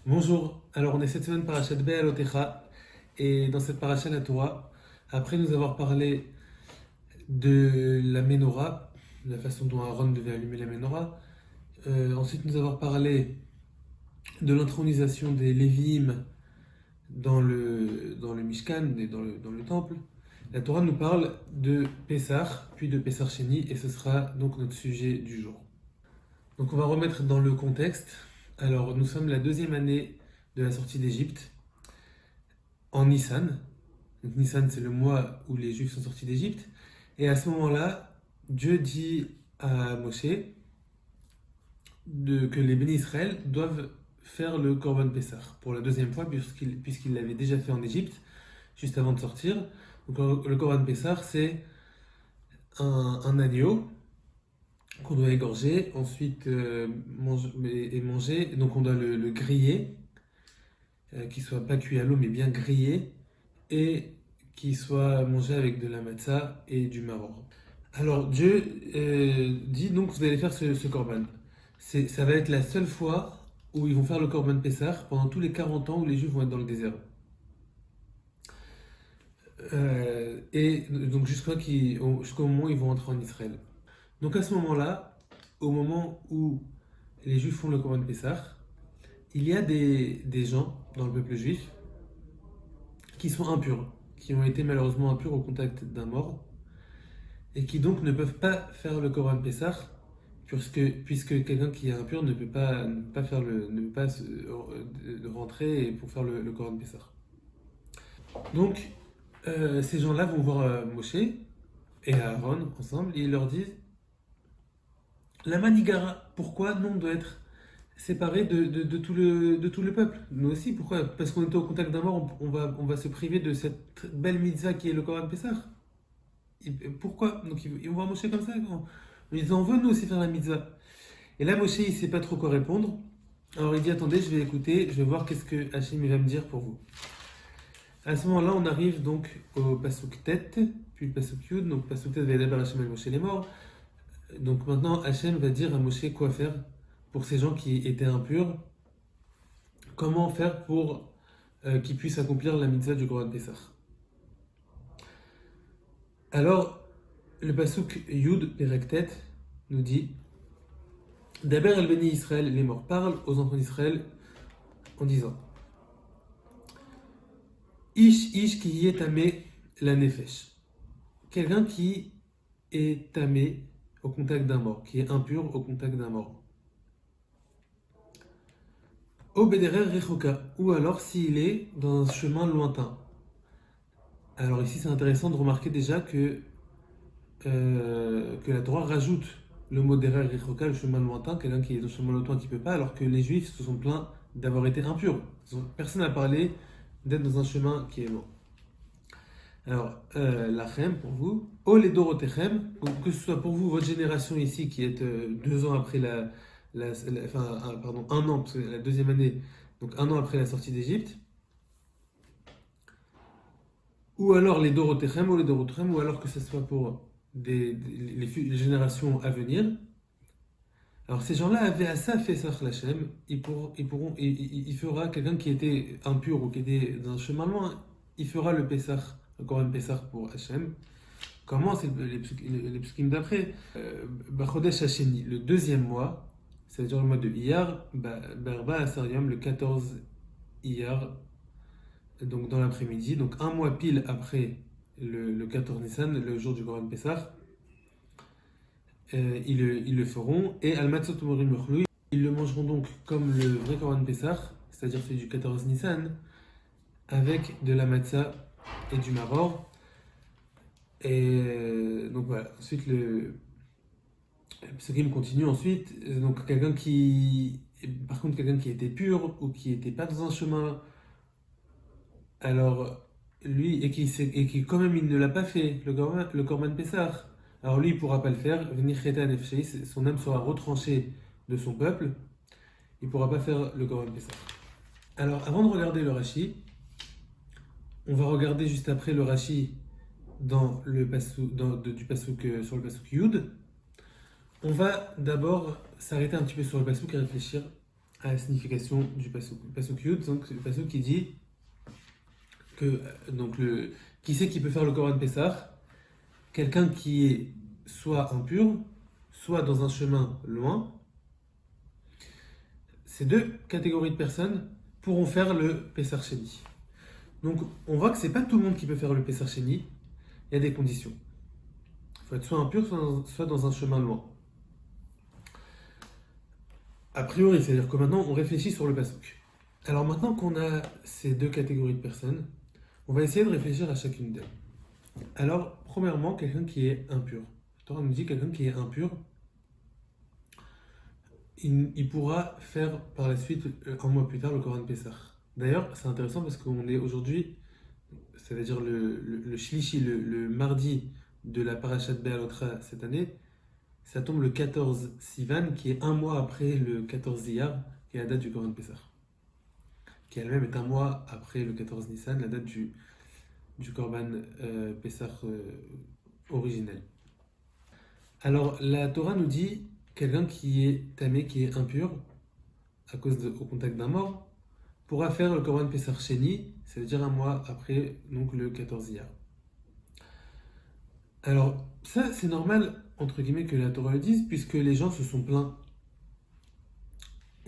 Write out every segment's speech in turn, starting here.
Bonjour, alors on est cette semaine parachat Be'alotecha et dans cette paracha la Torah, après nous avoir parlé de la menorah, la façon dont Aaron devait allumer la menorah, ensuite nous avoir parlé de l'intronisation des Lévi'im dans le Mishkan et dans le temple, la Torah nous parle de Pessah, puis de Pessah Sheni et ce sera donc notre sujet du jour. Donc on va remettre dans le contexte. Alors nous sommes la deuxième année de la sortie d'Égypte en Nissan. Donc Nissan, c'est le mois où les Juifs sont sortis d'Égypte. Et à ce moment-là, Dieu dit à Moshe que les bénis Israël doivent faire le Korban Pessah pour la deuxième fois, puisqu'il l'avait déjà fait en Égypte, juste avant de sortir. Donc le Korban Pessah, c'est un agneau qu'on doit égorger, ensuite manger. Donc on doit le griller, qu'il soit pas cuit à l'eau, mais bien grillé, et qui soit mangé avec de la matzah et du maror. Alors Dieu dit donc vous allez faire ce korban. Ça va être la seule fois où ils vont faire le korban Pessah pendant tous les 40 ans où les Juifs vont être dans le désert. Et donc jusqu'au moment où ils vont entrer en Israël. Donc à ce moment-là, au moment où les Juifs font le korban Pessah, il y a des gens dans le peuple juif qui sont impurs, qui ont été malheureusement impurs au contact d'un mort, et qui donc ne peuvent pas faire le Korban Pessah, puisque quelqu'un qui est impur ne peut pas rentrer pour faire le Korban Pessah. Donc, ces gens-là vont voir Moshe et Aaron ensemble, et ils leur disent la manigara, pourquoi nous on doit être séparés de tout le peuple? Nous aussi, pourquoi? Parce qu'on était au contact d'un mort, on va se priver de cette belle mitzvah qui est le Korban Pessah. Pourquoi? Donc ils vont voir Moshe comme ça, en lui disant on veut nous aussi faire la mitzvah. Et là Moshe il sait pas trop quoi répondre. Alors il dit attendez, je vais écouter, je vais voir qu'est-ce que Hachem va me dire pour vous. À ce moment-là, on arrive donc au Pasuk Tet, puis le Pasuk Yud. Donc Pasuk Tet va d'abord Hachem el Moshe les morts. Donc maintenant Hachem va dire à Moshe quoi faire pour ces gens qui étaient impurs. Comment faire pour qu'ils puissent accomplir la mitzvah du Korban Pessah. Alors, le Pasuk Yud Perektet nous dit Daber al Beni Israël, les morts parlent aux enfants d'Israël en disant Ish qui y est tamé la nefesh. Quelqu'un qui est tamé au contact d'un mort, qui est impur au contact d'un mort. Au Bederer Rechoka, ou alors s'il est dans un chemin lointain. Alors ici c'est intéressant de remarquer déjà que la Torah rajoute le mot derer rechoka, le chemin lointain, quelqu'un qui est dans le chemin lointain qui ne peut pas, alors que les Juifs se sont plaints d'avoir été impurs. Personne n'a parlé d'être dans un chemin qui est loin. Alors, lachem pour vous, o les dorotechem, que ce soit pour vous, votre génération ici qui est 2 ans après un an, parce que la deuxième année, donc 1 an après la sortie d'Égypte, ou alors les dorotechem, ou alors que ce soit pour les générations à venir. Alors ces gens-là avaient à ça fait Sach Lachem, il fera quelqu'un qui était impur ou qui était dans un chemin loin, il fera le Pessah, le Korban Pessah pour Hachem. Comment? C'est les psukim d'après. Bachodesh Hasheni, le deuxième mois, c'est-à-dire le mois de Iyar, Berba Asariam, le 14 Iyar, donc dans l'après-midi, donc un mois pile après le 14 Nissan, le jour du Korban Pessah. Ils le feront. Et Al-Matzot Morim Urlou, ils le mangeront donc comme le vrai Korban Pessah, c'est-à-dire celui du 14 Nissan, avec de la matzah et du maror. Et donc voilà. Ensuite, ce qui me continue ensuite. Donc par contre, quelqu'un qui était pur ou qui n'était pas dans un chemin, alors lui, et qui quand même il ne l'a pas fait, le Korban Pessah. Alors lui, il ne pourra pas le faire. Venir Cheta Nefshei, son âme sera retranchée de son peuple. Il ne pourra pas faire le Korban Pessah. Alors, avant de regarder le Rashi, on va regarder juste après le Rashi dans du pasuk, sur le pasuk Yud. On va d'abord s'arrêter un petit peu sur le pasuk et réfléchir à la signification du pasuk. Le pasuk Yud, donc c'est le pasuk qui dit que qui c'est qui peut faire le Korban Pessah? Quelqu'un qui est soit impur, soit dans un chemin loin. Ces deux catégories de personnes pourront faire le Pessah Sheni. Donc on voit que c'est pas tout le monde qui peut faire le Pessah Sheni. Il y a des conditions. Il faut être soit impur, soit dans un chemin loin. A priori, c'est-à-dire que maintenant on réfléchit sur le pasuk. Alors maintenant qu'on a ces deux catégories de personnes, on va essayer de réfléchir à chacune d'elles. Alors, premièrement, quelqu'un qui est impur. La Torah nous dit quelqu'un qui est impur, il pourra faire par la suite, un mois plus tard, le Korban Pessah. D'ailleurs, c'est intéressant parce qu'on est aujourd'hui, c'est-à-dire le Shlishi, le mardi de la Parashat Be'alotra cette année, ça tombe le 14 Sivan, qui est un mois après le 14 Iyar, qui est la date du Korban Pessah. Qui elle-même est un mois après le 14 Nissan, la date du Korban Pessah originel. Alors, la Torah nous dit quelqu'un qui est tamé, qui est impur, au contact d'un mort, pourra faire le Korban Pessah Sheni, ça veut dire un mois après donc le 14 Iyar. Alors, ça c'est normal, entre guillemets, que la Torah le dise, puisque les gens se sont plaints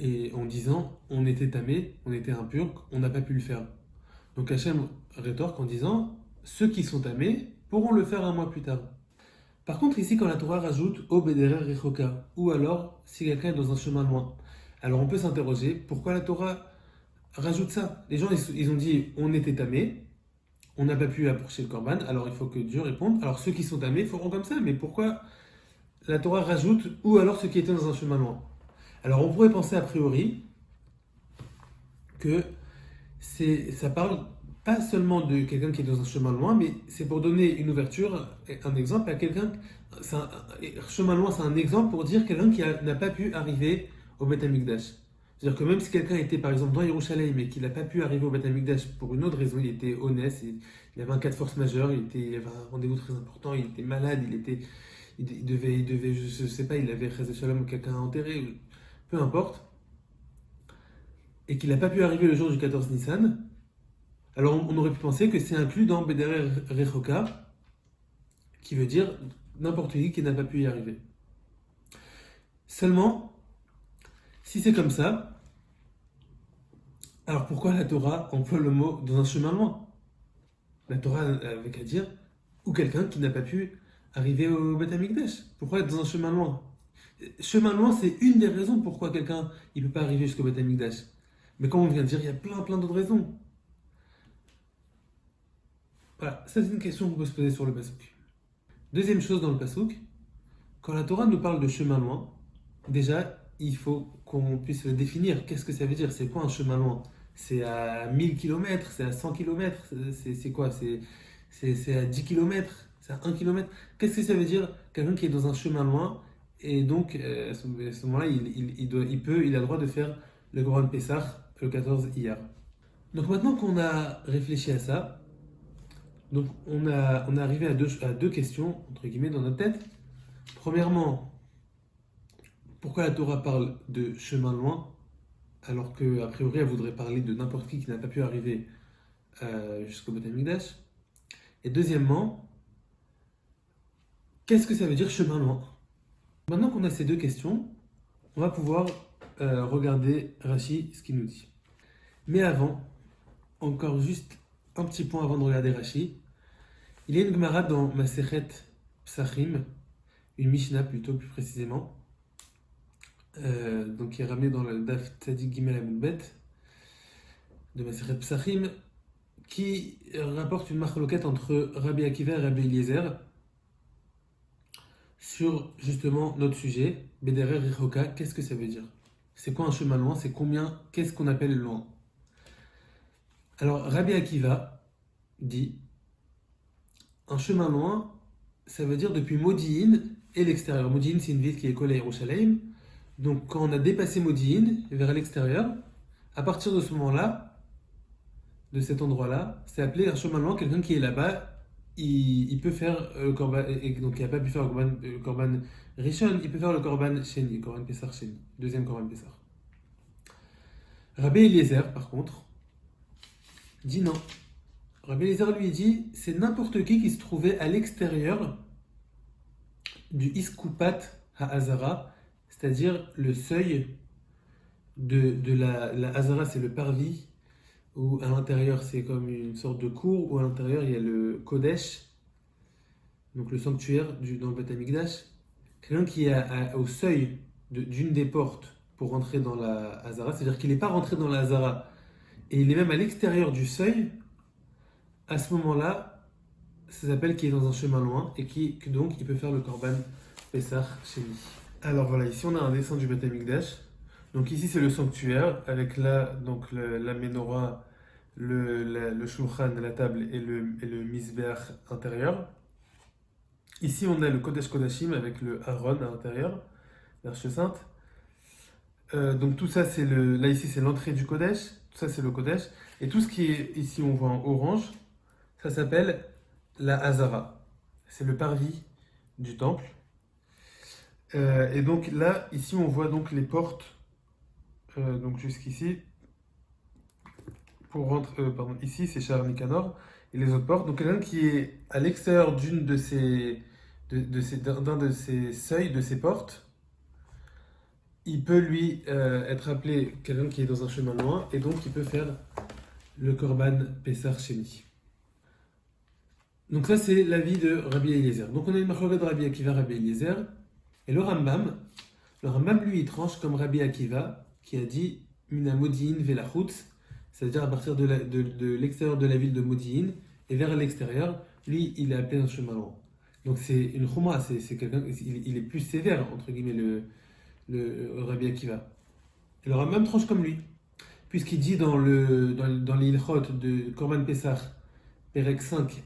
et en disant on était tamé, on était impur, on n'a pas pu le faire. Donc Hachem rétorque en disant ceux qui sont tamés pourront le faire un mois plus tard. Par contre, ici, quand la Torah rajoute O Bederer Rechoka, ou alors si quelqu'un est dans un chemin loin, alors on peut s'interroger pourquoi la Torah rajoute ça. Les gens ils ont dit on était tamés, on n'a pas pu approcher le Korban, alors il faut que Dieu réponde. Alors ceux qui sont tamés feront comme ça, mais pourquoi la Torah rajoute ou alors ceux qui étaient dans un chemin loin? Alors on pourrait penser a priori que ça parle pas seulement de quelqu'un qui est dans un chemin loin, mais c'est pour donner une ouverture, un exemple à quelqu'un. Chemin loin, c'est un exemple pour dire quelqu'un qui n'a pas pu arriver au Beth Amikdash. C'est-à-dire que même si quelqu'un était par exemple dans Yerushalayim mais qu'il n'a pas pu arriver au Beth Amikdash pour une autre raison, il était honnête, il avait un cas de force majeure, il avait un rendez-vous très important, il était malade, il devait, je sais pas, il avait Chas Shalom ou quelqu'un à enterrer, peu importe, et qu'il n'a pas pu arriver le jour du 14 Nissan, alors on aurait pu penser que c'est inclus dans Bederer Rechoka, qui veut dire n'importe qui n'a pas pu y arriver. Seulement, si c'est comme ça, alors pourquoi la Torah emploie le mot dans un chemin loin? La Torah avait qu'à dire ou quelqu'un qui n'a pas pu arriver au Beth Amikdash. Pourquoi être dans un chemin loin? Chemin loin, c'est une des raisons pourquoi quelqu'un ne peut pas arriver jusqu'au Beth Amikdash. Mais comme on vient de dire, il y a plein d'autres raisons. Voilà, ça c'est une question qu'on peut se poser sur le pasuk. Deuxième chose dans le pasuk, quand la Torah nous parle de chemin loin, déjà il faut qu'on puisse le définir. Qu'est-ce que ça veut dire? C'est quoi un chemin loin? C'est à 1000 km, c'est à 100 km, c'est quoi? C'est à 10 km, c'est à 1 km. Qu'est-ce que ça veut dire quelqu'un qui est dans un chemin loin et donc à ce moment-là il a le droit de faire le Korban Pessah le 14 Iyar. Donc maintenant qu'on a réfléchi à ça, donc on est arrivé à deux questions entre guillemets dans notre tête. Premièrement, pourquoi la Torah parle de chemin loin alors qu'a priori elle voudrait parler de n'importe qui n'a pas pu arriver jusqu'au Beth Amikdash? Et deuxièmement, qu'est-ce que ça veut dire chemin loin? Maintenant qu'on a ces deux questions, on va pouvoir regarder Rashi, ce qu'il nous dit. Mais avant, encore juste un petit point avant de regarder Rashi, il y a une Gemara dans Masechet Psachim, une Mishnah plutôt plus précisément, donc qui est ramenée dans le Daf Tzadik Gimel Amud Bet de Masechet Psachim, qui rapporte une marloquette entre Rabbi Akiva et Rabbi Eliezer sur justement notre sujet, Bederer Rechoka. Qu'est-ce que ça veut dire? C'est quoi un chemin loin? C'est combien? Qu'est-ce qu'on appelle loin? Alors Rabbi Akiva dit un chemin loin, ça veut dire depuis Modi'in et l'extérieur. Modi'in, c'est une ville qui est collée à Yerushalayim. Donc quand on a dépassé Modi'in vers l'extérieur, à partir de ce moment-là, de cet endroit-là, c'est appelé un chemin loin. Quelqu'un qui est là-bas, il peut faire le korban, et donc il n'a pas pu faire le korban Rishon, il peut faire le korban Sheni, le korban Pessah Sheni, deuxième korban Pessah. Rabbi Eliezer, par contre, dit non. Rabbi Eliezer lui dit c'est n'importe qui se trouvait à l'extérieur du Iskupat Ha'azara, c'est-à-dire le seuil de la Hazara, c'est le parvis, où à l'intérieur c'est comme une sorte de cour, où à l'intérieur il y a le Kodesh, donc le sanctuaire dans le Beth Amikdash. Quelqu'un qui est au seuil d'une des portes pour rentrer dans la Hazara, c'est-à-dire qu'il n'est pas rentré dans la Hazara, et il est même à l'extérieur du seuil, à ce moment-là, ça s'appelle qu'il est dans un chemin loin, et que donc il peut faire le Korban Pessah chez lui. Alors voilà, ici on a un dessin du Beth Amikdash. Donc ici c'est le sanctuaire, avec donc la menorah, le shulchan, la table et le misbeach intérieur. Ici on a le Kodesh Kodashim avec le Aaron à l'intérieur, l'Arche Sainte. Donc tout ça c'est là ici c'est l'entrée du Kodesh, tout ça c'est le Kodesh. Et tout ce qui est ici on voit en orange, ça s'appelle la Hazara. C'est le parvis du temple. Et donc là, ici on voit donc les portes, donc jusqu'ici, pour rentrer, pardon, ici c'est Sha'ar Nicanor, et les autres portes. Donc quelqu'un qui est à l'extérieur d'un de ces seuils, de ces portes, il peut lui être appelé quelqu'un qui est dans un chemin loin, et donc il peut faire le Korban Pessah Sheni. Donc ça c'est l'avis de Rabbi Eliezer. Donc on a une marloquette de Rabbi Akiva, Rabbi Eliezer, et le Rambam lui il tranche comme Rabbi Akiva, qui a dit Mina Modi'in velachutz, c'est-à-dire à partir de l'extérieur de la ville de Modi'in et vers l'extérieur, lui il est appelé un chemin loin. Donc c'est une chouma, c'est quelqu'un, il est plus sévère entre guillemets le Rabbi Akiva. Et le Rambam tranche comme lui, puisqu'il dit dans l'Ilchot de Korban Pessah, Perek 5,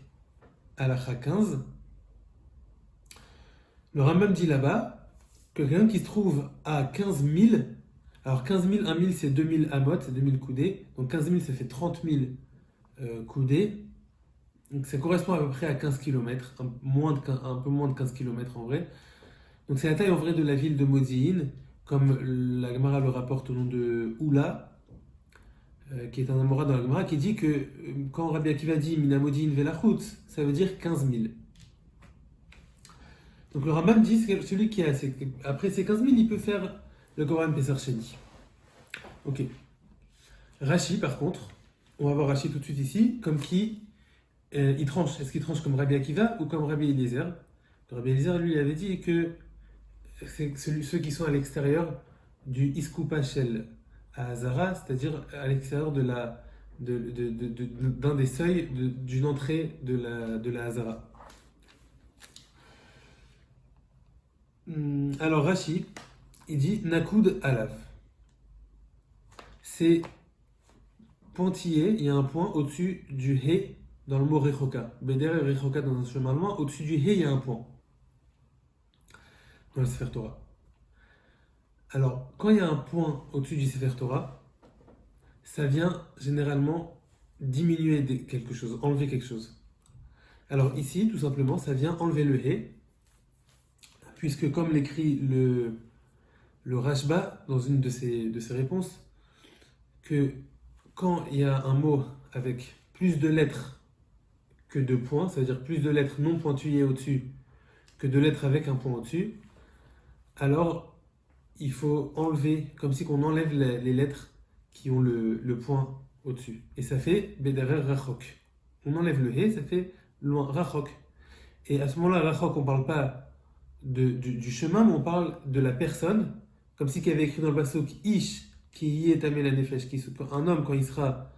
Halacha 15, le Rambam dit là-bas que quelqu'un qui se trouve à 15 000, alors 15 000, 1 000 c'est 2000 amot, c'est 2000 coudées, donc 15 000 ça fait 30 000 coudées, donc ça correspond à peu près à 15 km, un peu moins de 15 km en vrai. Donc c'est la taille en vrai de la ville de Modi'in, comme la Gemara le rapporte au nom de Oula, qui est un Amora dans la Gemara, qui dit que quand Rabbi Akiva dit Mina Modi'in velachutz, ça veut dire 15 000. Donc le Rambam dit que celui qui a après ces 15 000, il peut faire le Korban Pessah Sheni. Ok. Rashi, par contre, on va voir Rashi tout de suite ici, comme qui il tranche. Est-ce qu'il tranche comme Rabbi Akiva ou comme Rabbi Eliezer? Rabbi Eliezer, lui, il avait dit que c'est ceux qui sont à l'extérieur du Iskupa Shel à Hazara, c'est-à-dire à l'extérieur d'un des seuils d'une entrée de la Hazara. Alors Rashi, il dit Nakoud Alav. C'est pointillé, il y a un point au-dessus du He dans le mot Rechoka. Beder et Rechoka dans un chemin loin, au-dessus du He, il y a un point. Dans le Sefer Torah. Alors, quand il y a un point au-dessus du Sefer Torah, ça vient généralement diminuer quelque chose, enlever quelque chose. Alors ici, tout simplement, ça vient enlever le He, puisque comme l'écrit le Rashba dans une de ses réponses, que quand il y a un mot avec plus de lettres que de points, c'est-à-dire plus de lettres non pointillées au-dessus que de lettres avec un point au-dessus, alors il faut enlever, comme si on enlève les lettres qui ont le point au-dessus. Et ça fait Bederer Rachok. On enlève le He, ça fait loin, Rachok. Et à ce moment-là, Rachok, on ne parle pas du chemin, mais on parle de la personne, comme si qu'il y avait écrit dans le pasuk Ish, qui y est amé la nefesh, un homme quand il sera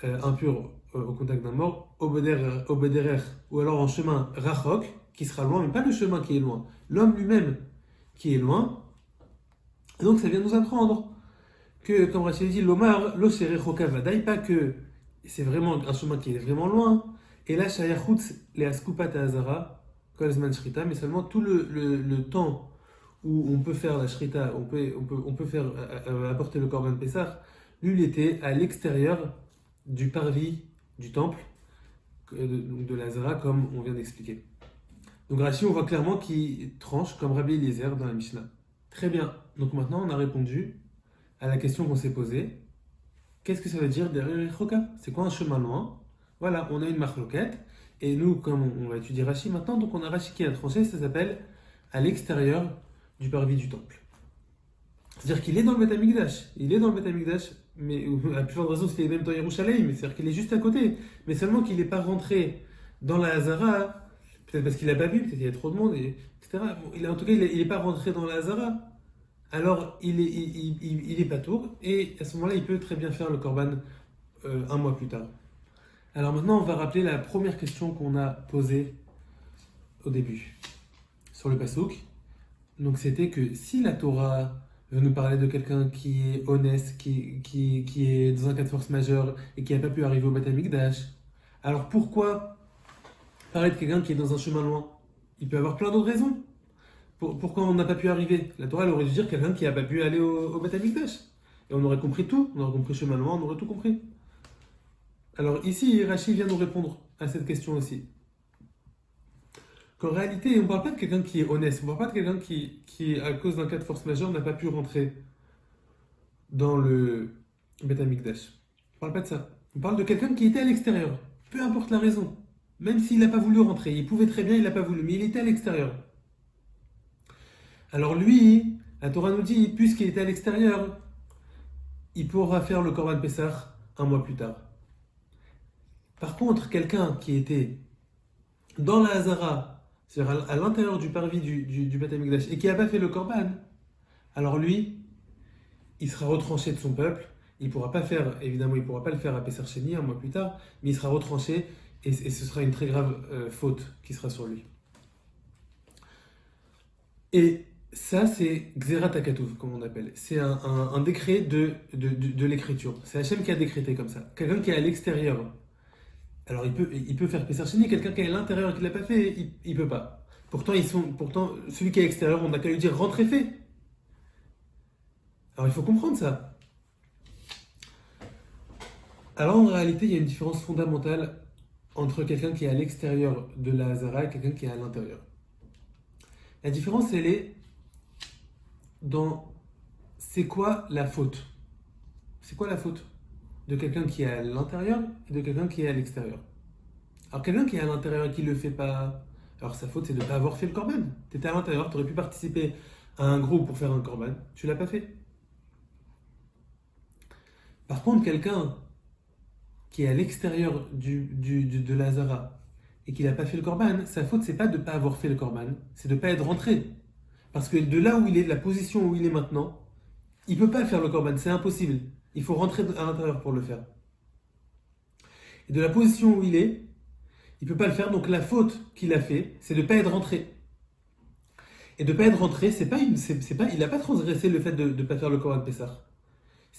impur au contact d'un mort, obederer, ou alors en chemin rachok, qui sera loin, mais pas le chemin qui est loin, l'homme lui-même qui est loin. Et donc ça vient nous apprendre que, comme Rachel dit, l'omar, lo sherechoka vadaï, pas que c'est vraiment un chemin qui est vraiment loin, et là, shayachutz le askupat hazara, kolzman shrita, mais seulement tout le temps où on peut faire la shrita, on peut faire apporter le korban Pessah, lui il était à l'extérieur du parvis du temple, de la Zara, comme on vient d'expliquer. Donc Rashi, on voit clairement qu'il tranche comme Rabbi Eliezer dans la Mishnah. Très bien, donc maintenant on a répondu à la question qu'on s'est posée. Qu'est-ce que ça veut dire derrière Rechoka? C'est quoi un chemin loin? Voilà, on a une marloquette. Et nous, comme on va étudier Rashi maintenant, donc on a Rashi qui a tranché, ça s'appelle à l'extérieur du parvis du temple. C'est-à-dire qu'il est dans le Beth Amikdash. Il est dans le Beth Amikdash, mais à plus forte raison, c'est même dans Yerushalayim. C'est-à-dire qu'il est juste à côté. Mais seulement qu'il n'est pas rentré dans la Hazara, peut-être parce qu'il n'a pas vu, peut-être qu'il y a trop de monde, etc. Bon, en tout cas, il n'est pas rentré dans la Hazara. Alors, il est pas tour, et à ce moment-là, il peut très bien faire le Korban un mois plus tard. Alors maintenant, on va rappeler la première question qu'on a posée au début, sur le Passouk. Donc c'était que si la Torah veut nous parler de quelqu'un qui est honnête, qui est dans un cas de force majeure et qui n'a pas pu arriver au Beth Amikdash, alors pourquoi parler de quelqu'un qui est dans un chemin loin? Il peut avoir plein d'autres raisons. Pourquoi on n'a pas pu arriver? La Torah elle aurait dû dire quelqu'un qui n'a pas pu aller au Beth Amikdash. Et on aurait compris tout, on aurait compris chemin loin, on aurait tout compris. Alors ici, Rashi vient nous répondre à cette question aussi. Qu'en réalité, on ne parle pas de quelqu'un qui est honnête, on ne parle pas de quelqu'un qui, à cause d'un cas de force majeure, n'a pas pu rentrer dans le Beth Amikdash. On ne parle pas de ça. On parle de quelqu'un qui était à l'extérieur, peu importe la raison. Même s'il n'a pas voulu rentrer, il pouvait très bien, il n'a pas voulu, mais il était à l'extérieur. Alors lui, la Torah nous dit, puisqu'il était à l'extérieur, il pourra faire le Korban Pessah un mois plus tard. Par contre, quelqu'un qui était dans la Hazara, c'est-à-dire à l'intérieur du parvis du Beth Amikdash, et qui n'a pas fait le Korban, alors lui, il sera retranché de son peuple. Il pourra pas faire, évidemment, il pourra pas le faire à Pessah Sheni un mois plus tard, mais il sera retranché et ce sera une très grave faute qui sera sur lui. Et ça, c'est Xerat HaKatuv, comme on appelle. C'est un décret de l'écriture. C'est Hachem qui a décrété comme ça. Quelqu'un qui est à l'extérieur, alors il peut faire Pessah Sheni, quelqu'un qui est à l'intérieur et qui ne l'a pas fait, il peut pas. Pourtant, celui qui est à l'extérieur, on n'a qu'à lui dire rentre et fais. Alors il faut comprendre ça. Alors en réalité, il y a une différence fondamentale entre quelqu'un qui est à l'extérieur de la Hazara et quelqu'un qui est à l'intérieur. La différence, elle est dans c'est quoi la faute. C'est quoi la faute de quelqu'un qui est à l'intérieur et de quelqu'un qui est à l'extérieur. Alors quelqu'un qui est à l'intérieur et qui ne le fait pas, alors sa faute c'est de ne pas avoir fait le korban. Tu étais à l'intérieur, tu aurais pu participer à un groupe pour faire un korban, tu l'as pas fait. Par contre, quelqu'un qui est à l'extérieur de la Hazara et qui n'a pas fait le korban, sa faute c'est pas de ne pas avoir fait le korban, c'est de ne pas être rentré. Parce que de là où il est, de la position où il est maintenant, il ne peut pas faire le korban, c'est impossible. Il faut rentrer à l'intérieur pour le faire. Et de la position où il est, il ne peut pas le faire, donc la faute qu'il a fait, c'est de ne pas être rentré. Et de ne pas être rentré, il n'a pas transgressé le fait de ne pas faire le korban Pessah.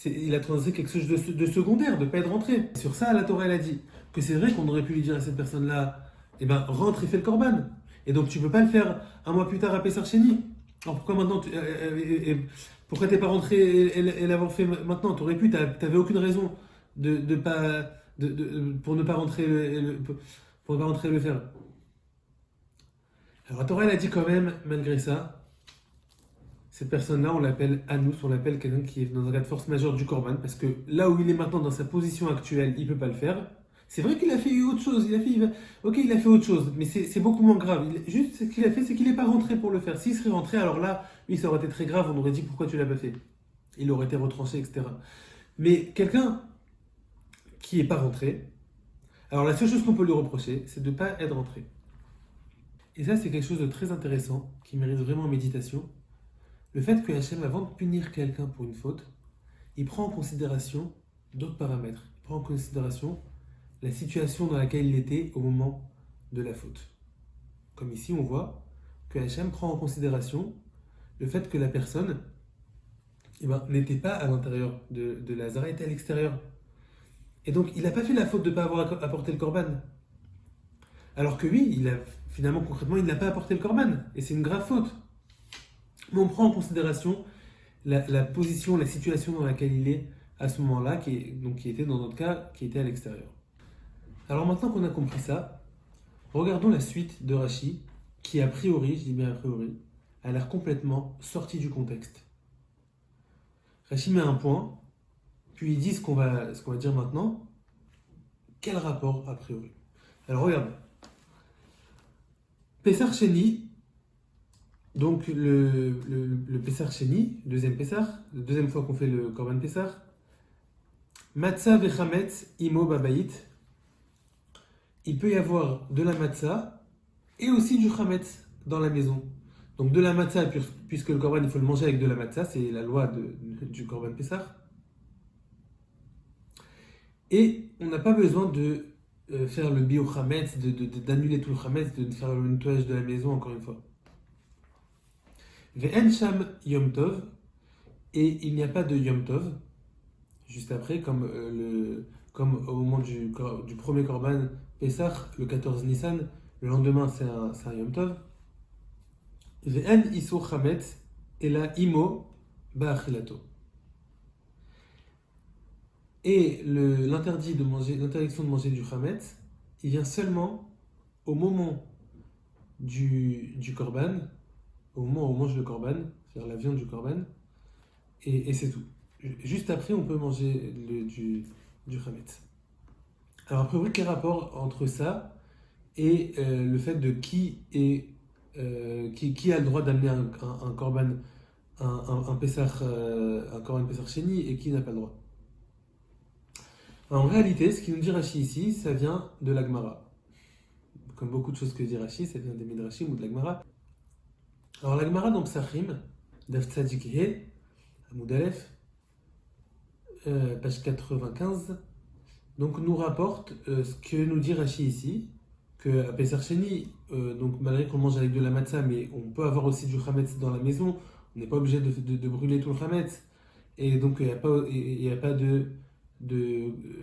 Il a transgressé quelque chose de secondaire, de ne pas être rentré. Sur ça, la Torah elle a dit que c'est vrai qu'on aurait pu lui dire à cette personne-là, eh ben rentre et fais le korban. Et donc tu ne peux pas le faire un mois plus tard à Pessah Sheni. Alors pourquoi maintenant pourquoi t'es pas rentré et l'avoir fait maintenant? T'aurais pu, t'avais aucune raison pour ne pas rentrer pour ne pas rentrer et le faire. Alors la Torah elle a dit quand même, malgré ça, cette personne-là, on l'appelle Anous, on l'appelle quelqu'un qui est dans un cas de force majeure du Korban, parce que là où il est maintenant dans sa position actuelle, il ne peut pas le faire. C'est vrai qu'il a fait autre chose, il a fait autre chose, mais c'est beaucoup moins grave. Juste ce qu'il a fait, c'est qu'il n'est pas rentré pour le faire. S'il serait rentré, alors là, oui, ça aurait été très grave, on aurait dit pourquoi tu l'as pas fait. Il aurait été retranché, etc. Mais quelqu'un qui n'est pas rentré, alors la seule chose qu'on peut lui reprocher, c'est de ne pas être rentré. Et ça, c'est quelque chose de très intéressant, qui mérite vraiment méditation. Le fait que Hachem, avant de punir quelqu'un pour une faute, il prend en considération d'autres paramètres. Il prend en considération la situation dans laquelle il était au moment de la faute. Comme ici, on voit que Hachem prend en considération le fait que la personne n'était pas à l'intérieur de la Hazara, était à l'extérieur. Et donc, il n'a pas fait la faute de ne pas avoir apporté le korban. Alors que oui, finalement, concrètement, il n'a pas apporté le korban. Et c'est une grave faute. Mais on prend en considération la position, la situation dans laquelle il est à ce moment-là, qui était dans notre cas, qui était à l'extérieur. Alors maintenant qu'on a compris ça, regardons la suite de Rashi, qui a priori, je dis bien a priori, a l'air complètement sorti du contexte. Rashi met un point puis il dit ce qu'on va dire maintenant. Quel rapport a priori? Alors regarde, Pessar Sheni, donc le Pessar Sheni, deuxième Pessar, la deuxième fois qu'on fait le Korban Pessar, Matzah vechametz imo babayit, il peut y avoir de la matzah et aussi du chametz dans la maison. Donc de la matzah, puisque le korban il faut le manger avec de la matzah, c'est la loi du korban Pessah. Et on n'a pas besoin de faire le bio chametz, d'annuler tout le chametz, de faire le nettoyage de la maison encore une fois. Ve'en sham yom tov, et il n'y a pas de yom tov juste après, comme au moment du premier korban Pessah, le 14 Nissan, le lendemain c'est un yom tov. Ve'en isur chametz, et la imo ba'achilato. Et l'interdiction de manger du chametz, il vient seulement au moment du korban, au moment où on mange le korban, c'est-à-dire la viande du korban, et c'est tout. Juste après, on peut manger du chametz. Alors, a priori, quel rapport entre ça et le fait de qui a le droit d'amener un korban, un Pessah, un korban Pessah Sheni, et qui n'a pas le droit? En réalité, ce qui nous dit Rashi ici, ça vient de la Gemara. Comme beaucoup de choses que dit Rashi, ça vient des Midrashim ou de la Gemara. Alors la Gemara dans Psachim, Daf Tzadik He, Amoud Aleph, page 95, donc nous rapporte ce que nous dit Rashi ici, qu'à Pessar Sheni, donc malgré qu'on mange avec de la matzah, mais on peut avoir aussi du chametz dans la maison, on n'est pas obligé de brûler tout le chametz, et donc il n'y a pas de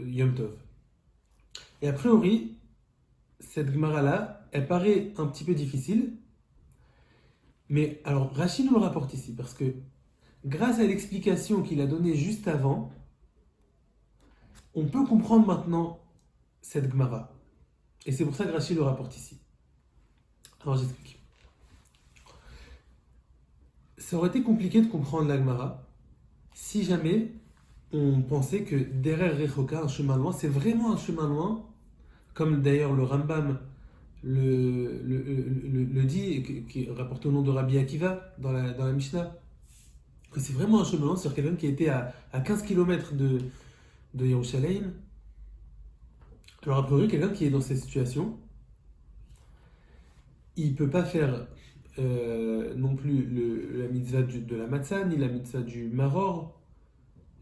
Yom Tov. Et a priori, cette Gemara-là, elle paraît un petit peu difficile, mais alors Rashi nous le rapporte ici, parce que grâce à l'explication qu'il a donnée juste avant, on peut comprendre maintenant cette Gemara. Et c'est pour ça que Rashi le rapporte ici. Alors j'explique. Ça aurait été compliqué de comprendre la Gemara si jamais on pensait que derrière Rechoka, un chemin loin, c'est vraiment un chemin loin, comme d'ailleurs le Rambam le dit, et qui est rapporté au nom de Rabbi Akiva dans la Mishnah, que c'est vraiment un chemin loin, c'est-à-dire quelqu'un qui était à 15 km de Yerushalayim. Alors a priori, quelqu'un qui est dans cette situation, il ne peut pas faire non plus la mitzvah de la matzah, ni la mitzvah du maror,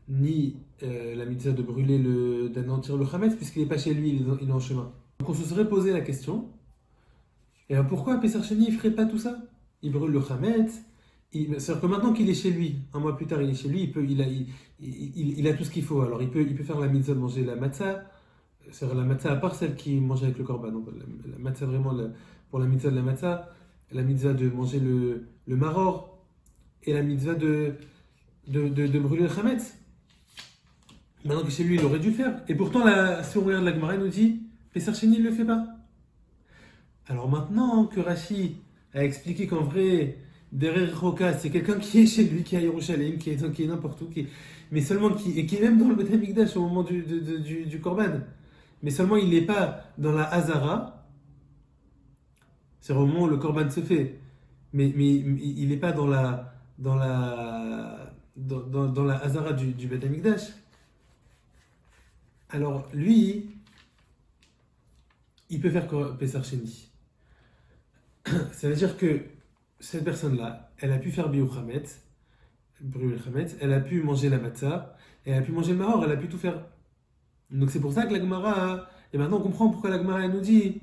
ni la mitzvah de brûler d'anéantir le chametz, puisqu'il n'est pas chez lui, il est en chemin. Donc on se serait posé la question, et alors pourquoi Pessar Sheni il ne ferait pas tout ça? Il brûle le chametz, c'est-à-dire que maintenant qu'il est chez lui, un mois plus tard il est chez lui, il a tout ce qu'il faut. Alors il peut faire la mitzvah de manger la matzah, c'est-à-dire la matzah à part celle qui mange avec le korban. Donc, la matzah vraiment, pour la mitzvah de la matzah, la mitzvah de manger le maror, et la mitzvah de brûler le chametz. Maintenant que chez lui, il aurait dû faire. Et pourtant, si on regarde la Gemara, il nous dit, Pessar Sheni, il ne le fait pas. Alors maintenant que Rashi a expliqué qu'en vrai, derrière Roka, c'est quelqu'un qui est chez lui, qui est à Yerushalayim, qui est n'importe où, mais seulement qui est même dans le Beth Amikdash au moment du Korban. Mais seulement il n'est pas dans la Hazara, c'est au moment où le Korban se fait. Mais il n'est pas dans la Hazara du Beth Amikdash. Alors lui, il peut faire Pessar Sheni. Ça veut dire que cette personne-là, elle a pu faire Biur Chametz, brûler le Chametz, elle a pu manger la matzah, elle a pu manger le maror, elle a pu tout faire. Donc c'est pour ça que la Gemara, et maintenant on comprend pourquoi la Gemara nous dit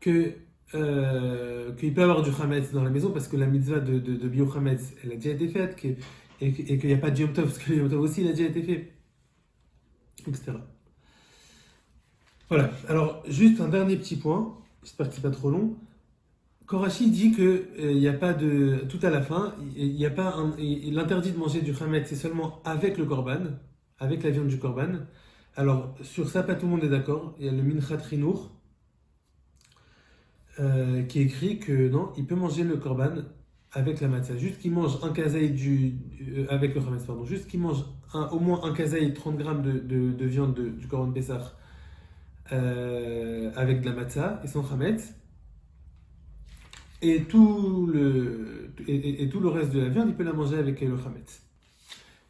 qu'il peut y avoir du Chametz dans la maison, parce que la mitzvah de Biur Chametz, elle a déjà été faite, et qu'il n'y a pas de Yom Tov, parce que le Yom Tov aussi, il a déjà été fait, etc. Voilà, alors juste un dernier petit point, j'espère que c'est pas trop long. Korashi dit que il n'y a pas de tout à la fin, il n'y a pas l'interdit de manger du chametz, c'est seulement avec le korban, avec la viande du korban. Alors sur ça, pas tout le monde est d'accord. Il y a le Minchat Rinour qui écrit que non, il peut manger le korban avec la matzah. Juste qu'il mange un kazaï avec le chametz, pardon. Juste qu'il mange au moins un kazaï, 30 grammes de viande du Corban Pessah avec de la matzah et son chametz. Et tout le reste de la viande, il peut la manger avec le chametz.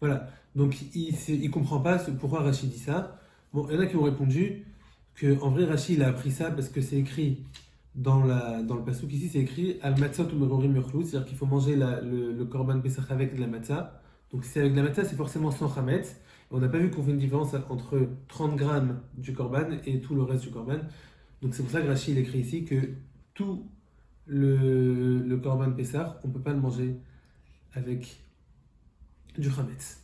Voilà. Donc il ne comprend pas pourquoi Rachid dit ça. Bon, il y en a qui ont répondu qu'en vrai Rachid il a appris ça parce que c'est écrit dans le passouk ici, c'est écrit Al matzah tu merorim yochlou, c'est-à-dire qu'il faut manger le korban pesach avec de la matzah. Donc si c'est avec de la matzah, c'est forcément sans chametz. On n'a pas vu qu'on fait une différence entre 30 grammes du korban et tout le reste du korban. Donc c'est pour ça que Rachid il écrit ici que tout le korban pesach, on ne peut pas le manger avec du chametz.